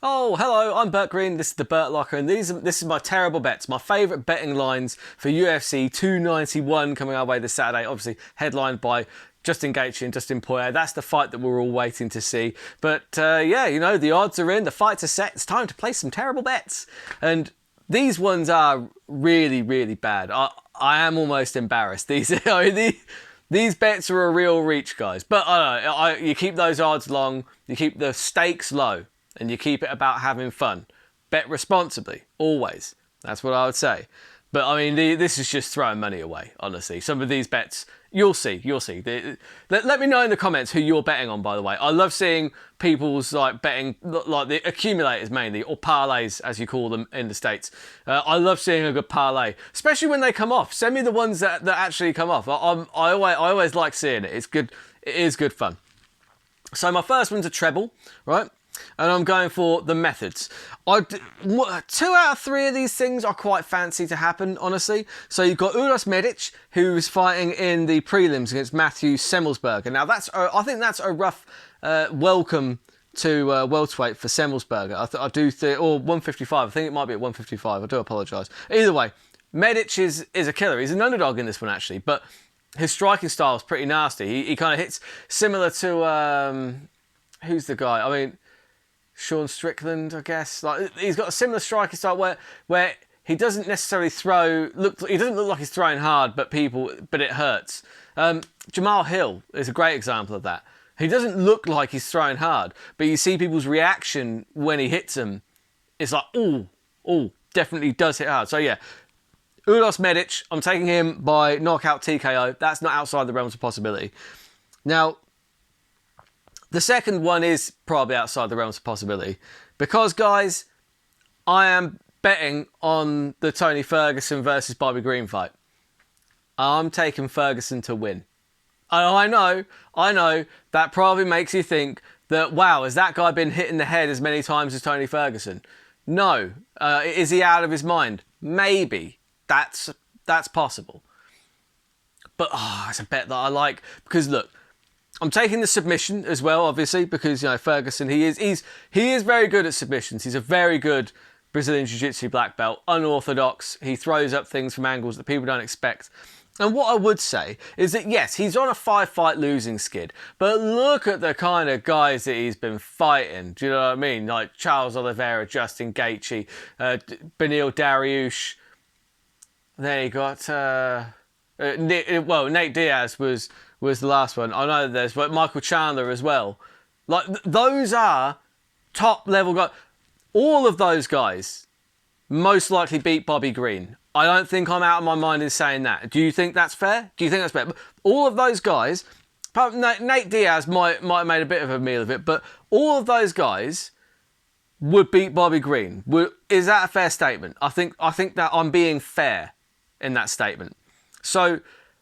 Oh, hello, I'm Burt Green, this is the Burt Locker, and this is my terrible bets, my favourite betting lines for UFC 291 coming our way this Saturday, obviously headlined by Justin Gaethje and Dustin Poirier. That's the fight that we're all waiting to see. But yeah, you know, the odds are in, the fights are set, it's time to play some terrible bets. And these ones are really, really bad. I am almost embarrassed. These bets are a real reach, guys. But I don't know, you keep those odds long, you keep the stakes low, and you keep it about having fun. Bet responsibly, always. That's what I would say. But I mean, this is just throwing money away, honestly. Some of these bets, you'll see. Let me know in the comments who you're betting on, by the way. I love seeing people's like betting, like the accumulators mainly, or parlays as you call them in the States. I love seeing a good parlay, especially when they come off. Send me the ones that actually come off. I always like seeing it. It's good. It is good fun. So my first one's a treble, right? And I'm going for the methods. 2 out of 3 of these things are quite fancy to happen, honestly. So you've got Uros Medic, who's fighting in the prelims against Matthew Semmelsberger. Now I think that's a rough welcome to welterweight for Semmelsberger. I do think, or 155. I think it might be at 155. I do apologise. Either way, Medic is a killer. He's an underdog in this one actually, but his striking style is pretty nasty. He kind of hits similar to who's the guy? I mean, Sean Strickland, I guess. Like, he's got a similar striking style where he doesn't necessarily he doesn't look like he's throwing hard, but it hurts. Jamal Hill is a great example of that. He doesn't look like he's throwing hard, but you see people's reaction when he hits them. It's like, oh, definitely does hit hard. So yeah, Uros Medic, I'm taking him by knockout TKO. That's not outside the realms of possibility. Now, the second one is probably outside the realms of possibility because, guys, I am betting on the Tony Ferguson versus Bobby Green fight. I'm taking Ferguson to win. I know, that probably makes you think that, wow, has that guy been hit in the head as many times as Tony Ferguson? No. Is he out of his mind? Maybe. That's possible. But, it's a bet that I like because, look, I'm taking the submission as well, obviously, because, you know, Ferguson, he is very good at submissions. He's a very good Brazilian Jiu-Jitsu black belt, unorthodox. He throws up things from angles that people don't expect. And what I would say is that, yes, he's on a 5-fight losing skid, but look at the kind of guys that he's been fighting. Do you know what I mean? Like Charles Oliveira, Justin Gaethje, Beneil Dariush. Then he got Nate Diaz was the last one. I know there's Michael Chandler as well. Like those are top level guys. All of those guys most likely beat Bobby Green. I don't think I'm out of my mind in saying that. Do you think that's fair? Do you think that's fair? But all of those guys, Nate Diaz might have made a bit of a meal of it, but all of those guys would beat Bobby Green. Is that a fair statement? I think that I'm being fair in that statement. So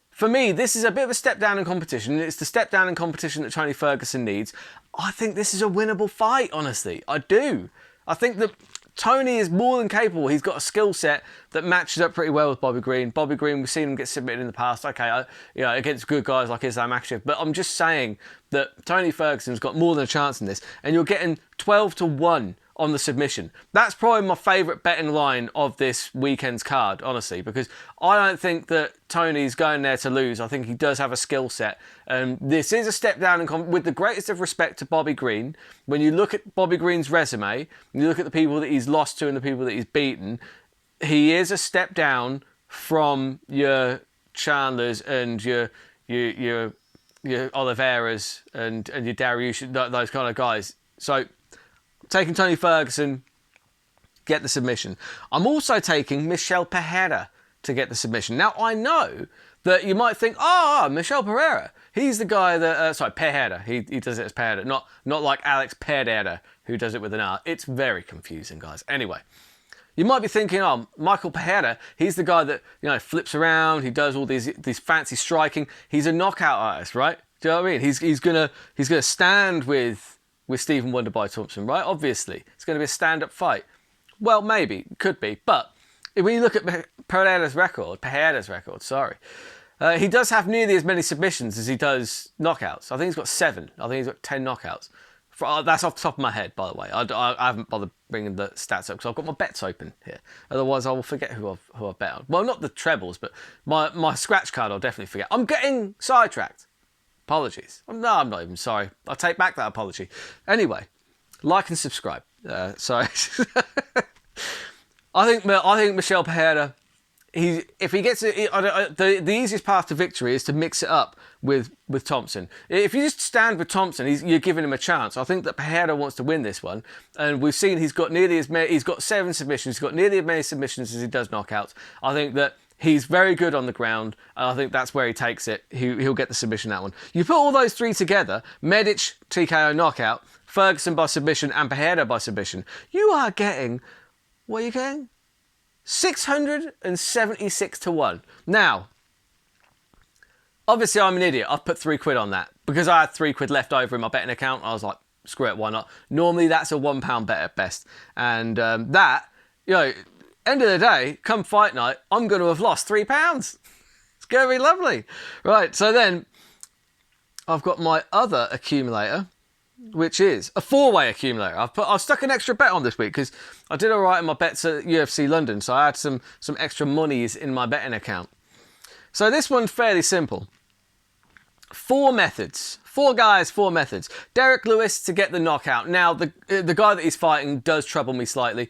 for me, this is a bit of a step down in competition. It's the step down in competition that Tony Ferguson needs. I think this is a winnable fight, honestly. I do. I think that Tony is more than capable. He's got a skill set that matches up pretty well with Bobby Green. Bobby Green, we've seen him get submitted in the past. Okay, against good guys like Islam Makhachev. But I'm just saying that Tony Ferguson's got more than a chance in this. And you're getting 12-1 on the submission. That's probably my favourite betting line of this weekend's card, honestly, because I don't think that Tony's going there to lose. I think he does have a skill set. And this is a step down with the greatest of respect to Bobby Green. When you look at Bobby Green's resume, you look at the people that he's lost to and the people that he's beaten, he is a step down from your Chandlers and your Oliveras and your Dariush, those kind of guys. So taking Tony Ferguson, get the submission. I'm also taking Michel Pereira to get the submission. Now, I know that you might think, Michel Pereira, he's the guy that, Pereira, he does it as Pereira, not like Alex Pereira, who does it with an R. It's very confusing, guys. Anyway, you might be thinking, Michael Pereira, he's the guy that, flips around, he does all these fancy striking. He's a knockout artist, right? Do you know what I mean? He's gonna stand with Stephen Wonderboy Thompson, right? Obviously, it's going to be a stand-up fight. Well, maybe, could be, but when you look at Pereira's record, he does have nearly as many submissions as he does knockouts. I think he's got 7. I think he's got 10 knockouts. That's off the top of my head, by the way. I haven't bothered bringing the stats up because I've got my bets open here. Otherwise, I will forget who I've bet on. Well, not the trebles, but my scratch card I'll definitely forget. I'm getting sidetracked. Apologies. No, I'm not even sorry. I'll take back that apology. Anyway, like and subscribe. Sorry. I think Michel Pereira, if he gets it, the easiest path to victory is to mix it up with Thompson. If you just stand with Thompson, you're giving him a chance. I think that Pereira wants to win this one, and we've seen he's got 7 submissions. He's got nearly as many submissions as he does knockouts. I think that he's very good on the ground, and I think that's where he takes it. He'll get the submission, that one. You put all those three together, Medic, TKO knockout, Ferguson by submission, and Pereira by submission, you are getting, what are you getting? 676 to 1. Now, obviously I'm an idiot. I've put £3 on that because I had £3 left over in my betting account. I was like, screw it, why not? Normally that's a £1 bet at best. And that, end of the day, come fight night, I'm going to have lost £3. It's going to be lovely. Right, so then I've got my other accumulator, which is a 4-way accumulator. I've stuck an extra bet on this week because I did all right in my bets at UFC London, so I had some extra monies in my betting account. So this one's fairly simple. 4 methods. 4 guys, 4 methods. Derek Lewis to get the knockout. Now, the guy that he's fighting does trouble me slightly,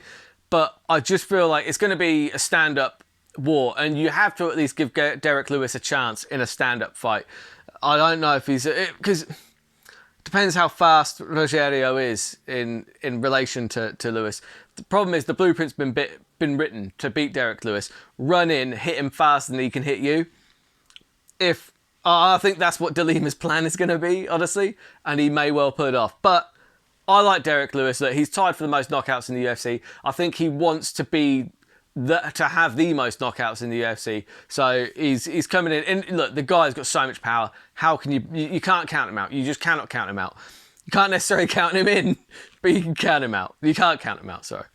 but I just feel like it's going to be a stand-up war, and you have to at least give Derek Lewis a chance in a stand-up fight. I don't know if he's... because... depends how fast Rogerio is in relation to Lewis. The problem is the blueprint's been written to beat Derek Lewis. Run in, hit him faster than he can hit you. I think that's what DeLima's plan is going to be, honestly, and he may well pull it off. But I like Derek Lewis. Look, he's tied for the most knockouts in the UFC. I think he wants to be to have the most knockouts in the UFC. So he's coming in. And look, the guy's got so much power. How can you can't count him out. You just cannot count him out. You can't necessarily count him in, but you can count him out. You can't count him out, sorry.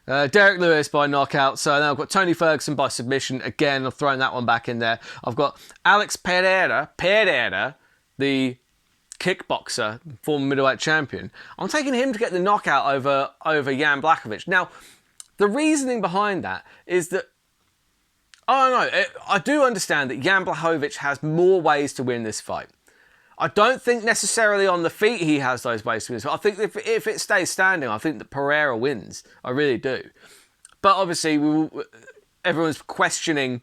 Derek Lewis by knockout. So now I've got Tony Ferguson by submission. Again, I've thrown that one back in there. I've got Alex Pereira, the kickboxer, former middleweight champion. I'm taking him to get the knockout over Jan Blachowicz. Now, the reasoning behind that is that, I don't know, I do understand that Jan Blachowicz has more ways to win this fight. I don't think necessarily on the feet he has those ways to win this fight. I think if it stays standing, I think that Pereira wins. I really do. But obviously, everyone's questioning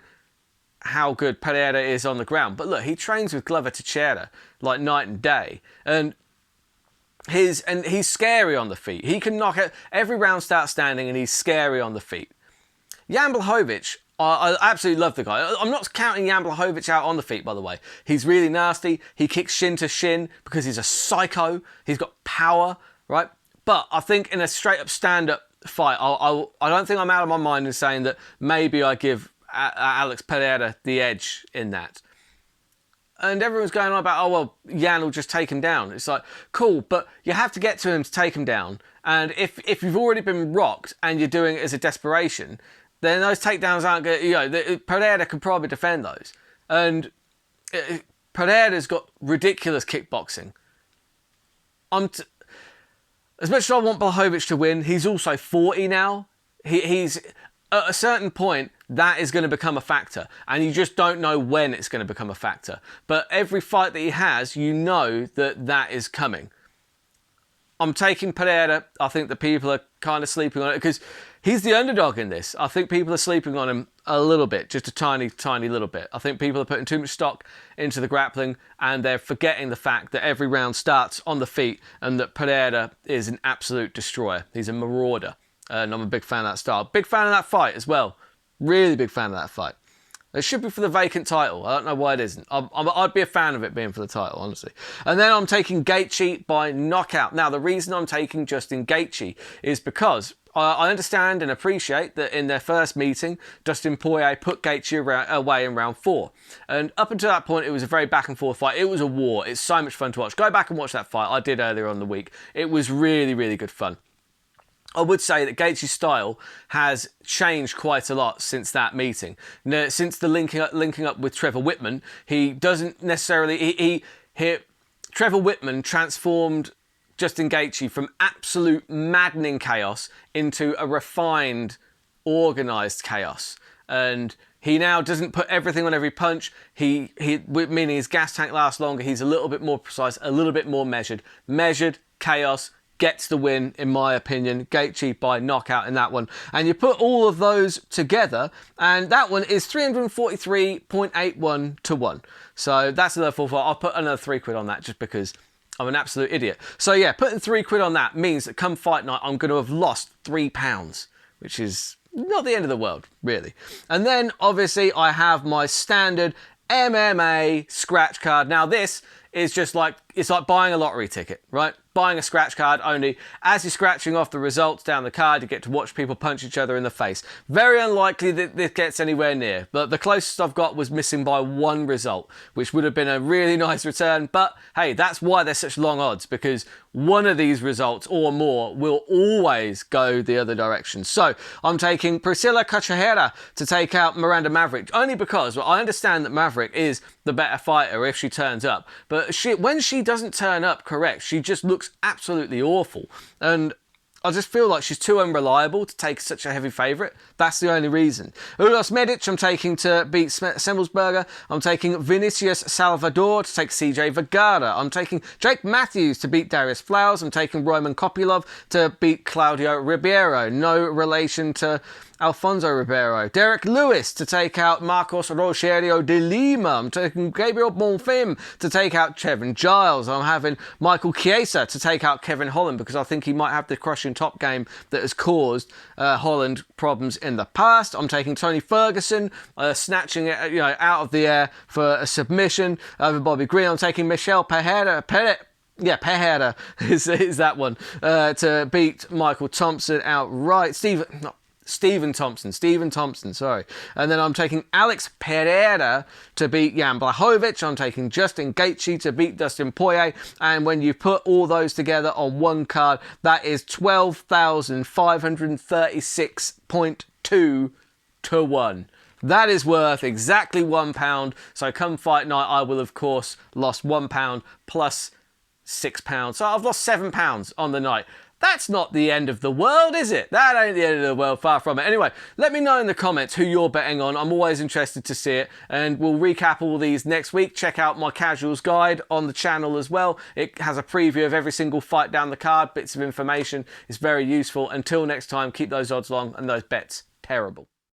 how good Pereira is on the ground. But look, he trains with Glover Teixeira like night and day. And he's scary on the feet. He can knock out every round, start standing, and he's scary on the feet. Jan Blachowicz, I absolutely love the guy. I'm not counting Jan Blachowicz out on the feet, by the way. He's really nasty. He kicks shin to shin because he's a psycho. He's got power, right? But I think in a straight-up stand-up fight, I don't think I'm out of my mind in saying that maybe I give Alex Pereira the edge in that. And everyone's going on about, oh, well, Jan will just take him down. It's like, cool, but you have to get to him to take him down. And if you've already been rocked and you're doing it as a desperation, then those takedowns aren't good. Pereira can probably defend those. And Pereira's got ridiculous kickboxing. As much as I want Blachowicz to win, he's also 40 now. He's at a certain point, that is going to become a factor. And you just don't know when it's going to become a factor. But every fight that he has, you know that is coming. I'm taking Pereira. I think that people are kind of sleeping on it because he's the underdog in this. I think people are sleeping on him a little bit, just a tiny, tiny little bit. I think people are putting too much stock into the grappling and they're forgetting the fact that every round starts on the feet and that Pereira is an absolute destroyer. He's a marauder. And I'm a big fan of that style. Big fan of that fight as well. Really big fan of that fight. It should be for the vacant title. I don't know why it isn't. I'd be a fan of it being for the title, honestly. And then I'm taking Gaethje by knockout. Now, the reason I'm taking Justin Gaethje is because I understand and appreciate that in their first meeting, Dustin Poirier put Gaethje away in round 4. And up until that point, it was a very back and forth fight. It was a war. It's so much fun to watch. Go back and watch that fight. I did earlier on the week. It was really, really good fun. I would say that Gaethje's style has changed quite a lot since that meeting. Now, since the linking up with Trevor Whitman, he doesn't necessarily... Trevor Whitman transformed Justin Gaethje from absolute maddening chaos into a refined, organised chaos. And he now doesn't put everything on every punch. Meaning his gas tank lasts longer. He's a little bit more precise, a little bit more measured. Measured chaos gets the win, in my opinion. Gaethje by knockout in that one. And you put all of those together, and that one is 343.81 to 1. So that's another full fight. I'll put another £3 on that just because I'm an absolute idiot. So yeah, putting £3 on that means that come fight night, I'm going to have lost £3, which is not the end of the world, really. And then obviously I have my standard MMA scratch card. Now this is just like, it's like buying a lottery ticket, right? Buying a scratch card, only as you're scratching off the results down the card, you get to watch people punch each other in the face. Very unlikely that this gets anywhere near, but the closest I've got was missing by 1 result, which would have been a really nice return. But hey, that's why they're such long odds, because one of these results or more will always go the other direction. So I'm taking Priscilla Cachoeira to take out Miranda Maverick, only because I understand that Maverick is the better fighter if she turns up, but when she doesn't turn up correct, she just looks absolutely awful. And I just feel like she's too unreliable to take such a heavy favourite. That's the only reason. Ulos Medic I'm taking to beat Semmelsberger. I'm taking Vinicius Salvador to take CJ Vergara. I'm taking Jake Matthews to beat Darius Flowers. I'm taking Roman Kopylov to beat Claudio Ribeiro. No relation to Alfonso Ribeiro. Derek Lewis to take out Marcos Rogerio de Lima. I'm taking Gabriel Bonfim to take out Kevin Giles. I'm having Michael Chiesa to take out Kevin Holland because I think he might have the crushing top game that has caused Holland problems in the past. I'm taking Tony Ferguson, snatching it out of the air for a submission over Bobby Green. I'm taking Michel Pereira is that one, to beat Michael Thompson outright. Stephen Thompson, sorry. And then I'm taking Alex Pereira to beat Jan Blachowicz. I'm taking Justin Gaethje to beat Dustin Poirier. And when you put all those together on one card, that is 12,536.2 to 1. That is worth exactly £1. So come fight night, I will of course lost £1 plus £6. So I've lost £7 on the night. That's not the end of the world, is it? That ain't the end of the world, far from it. Anyway, let me know in the comments who you're betting on. I'm always interested to see it. And we'll recap all these next week. Check out my casuals guide on the channel as well. It has a preview of every single fight down the card, bits of information. It's very useful. Until next time, keep those odds long and those bets terrible.